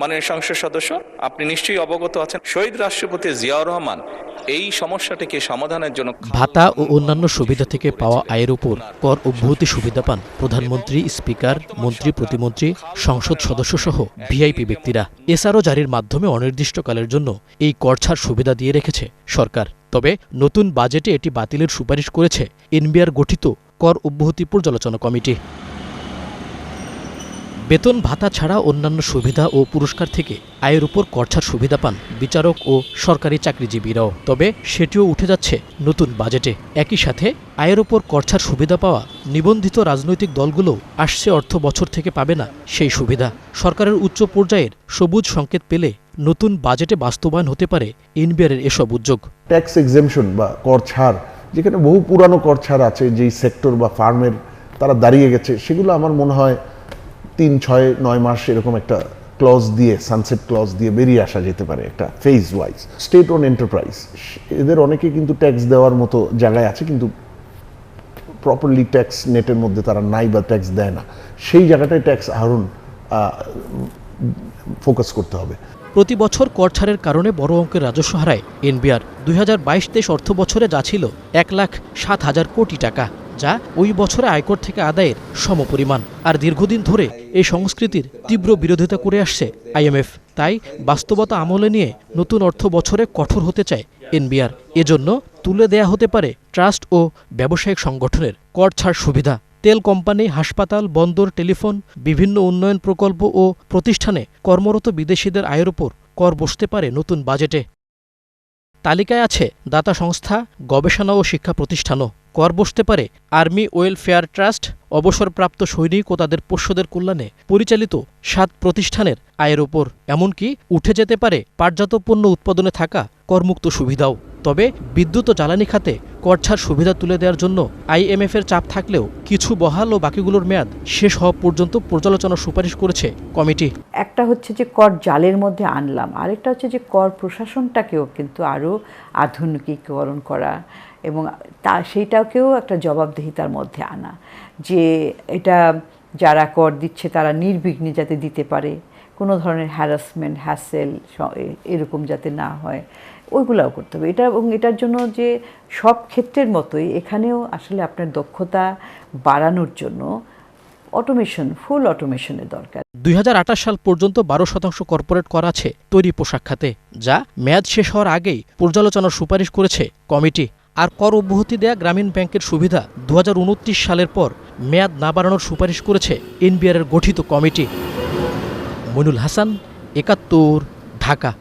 মাননীয় সংসদ সদস্য, আপনি নিশ্চয়ই অবগত আছেন, শহীদ রাষ্ট্রপতি জিয়াউর রহমান এই সমস্যাটিকে সমাধানের জন্য ভাতা ও অন্যান্য সুবিধা থেকে পাওয়া আয়ের উপর কর অব্যাহতি সুবিধা পান প্রধানমন্ত্রী, স্পিকার, মন্ত্রী, প্রতিমন্ত্রী, সংসদ সদস্য সহ ভিআইপি ব্যক্তিরা। এসআরও জারির মাধ্যমে অনির্দিষ্টকালের জন্য এই কর ছাড় সুবিধা দিয়ে রেখেছে সরকার। তবে নতুন বাজেটে এটি বাতিলের সুপারিশ করেছে এনবিআর গঠিত কর অব্যাহতি পর্যালোচনা কমিটি। বেতন ভাতা ছাড়া অন্যান্য সুবিধা ও পুরস্কার থেকে আয়ের উপর করছাড় সুবিধা পান বিচারক ও সরকারি চাকরিজীবীরাও। তবে সেটিও উঠে যাচ্ছে নতুন বাজেটে। একই সাথে আয়ের উপর করছাড় সুবিধা পাওয়া নিবন্ধিত রাজনৈতিক দলগুলো আসছে অর্থ বছর থেকে পাবে না সেই সুবিধা। সরকারের উচ্চ পর্যায়ের সবুজ সংকেত পেলে নতুন বাজেটে বাস্তবায়ন হতে পারে এনবিআরের এসব উদ্যোগ। ট্যাক্স এক্সেমশন বা কর ছাড়, যেখানে বহু পুরানো কর ছাড় আছে, যেই সেক্টর বা ফার্মের তারা দাঁড়িয়ে গেছে, সেগুলো আমার মনে হয় 3, 6, 9 মাস এরকম একটা ক্লজ দিয়ে, সানসেট ক্লজ দিয়ে বেরিয়ে আসা যেতে পারে একটা phase wise. State own enterprise, এদের অনেকে কিন্তু ট্যাক্স দেওয়ার মতো জায়গায় আছে, কিন্তু প্রপারলি ট্যাক্স নেটের মধ্যে তারা নাই বা ট্যাক্স দেয় না। সেই জায়গাটায় ট্যাক্স আহরণ ফোকাস করতে হবে। প্রতি বছর কর কারণে বড় অঙ্কের রাজস্ব হারায় এনবিআর। 2022-23 অর্থ বছরে যা ছিল 1,07,000 কোটি টাকা, যা ওই বছরে আয়কর থেকে আদায়ের সমপরিমাণ। আর দীর্ঘদিন ধরে এই সংস্কৃতির তীব্র বিরোধিতা করে আসছে আইএমএফ। তাই বাস্তবতা আমলে নিয়ে নতুন অর্থ বছরে কঠোর হতে চায় এনবিআর। এজন্য তুলে দেয়া হতে পারে ট্রাস্ট ও ব্যবসায়িক সংগঠনের কর ছাড় সুবিধা। তেল কোম্পানি, হাসপাতাল, বন্দর, টেলিফোন, বিভিন্ন উন্নয়ন প্রকল্প ও প্রতিষ্ঠানে কর্মরত বিদেশিদের আয়ের ওপর কর বসতে পারে নতুন বাজেটে। তালিকায় আছে দাতা সংস্থা, গবেষণা ও শিক্ষা প্রতিষ্ঠানও। কর বসতে পারে আর্মি ওয়েলফেয়ার ট্রাস্ট, অবসরপ্রাপ্ত সৈনিক ও তাদের পোষ্যদের কল্যাণে পরিচালিত 7 প্রতিষ্ঠানের আয়ের ওপর। এমনকি উঠে যেতে পারে পাটজাত পণ্য উৎপাদনে থাকা করমুক্ত সুবিধাও। তবে বিদ্যুৎ ও জ্বালানি খাতে করছাড় সুবিধা তুলে দেওয়ার জন্য আইএমএফের চাপ থাকলেও কিছু বহাল ও বাকিগুলোর মেয়াদ শেষ হওয়া পর্যন্ত পর্যালোচনার সুপারিশ করেছে কমিটি। একটা হচ্ছে যে কর জালের মধ্যে আনলাম, আরেকটা হচ্ছে যে কর প্রশাসনটাকেও কিন্তু আরও আধুনিকীকরণ করা এবং সেইটাকেও একটা জবাবদিহিতার মধ্যে আনা, যে এটা যারা কর দিচ্ছে তারা নির্বিঘ্নে যাতে দিতে পারে, কোনো ধরনের হ্যারাসমেন্ট, হ্যাসেল এরকম যাতে না হয়, ওইগুলোও করতে হবে এটা। এবং এটার জন্য যে সব ক্ষেত্রের মতোই এখানেও আসলে আপনার দক্ষতা বাড়ানোর জন্য অটোমেশন, ফুল অটোমেশনের দরকার। 2028 সাল পর্যন্ত 12% কর্পোরেট কর আছে তৈরি পোশাক খাতে, যা মেয়াদ শেষ হওয়ার আগেই পর্যালোচনার সুপারিশ করেছে কমিটি। আর কর অব্যাহতি দেয়া গ্রামীণ ব্যাংকের সুবিধা 2029 সালের পর মেয়াদ না বাড়ানোর সুপারিশ করেছে এনবিআরের গঠিত কমিটি। মইনুল হাসান, 71, ঢাকা।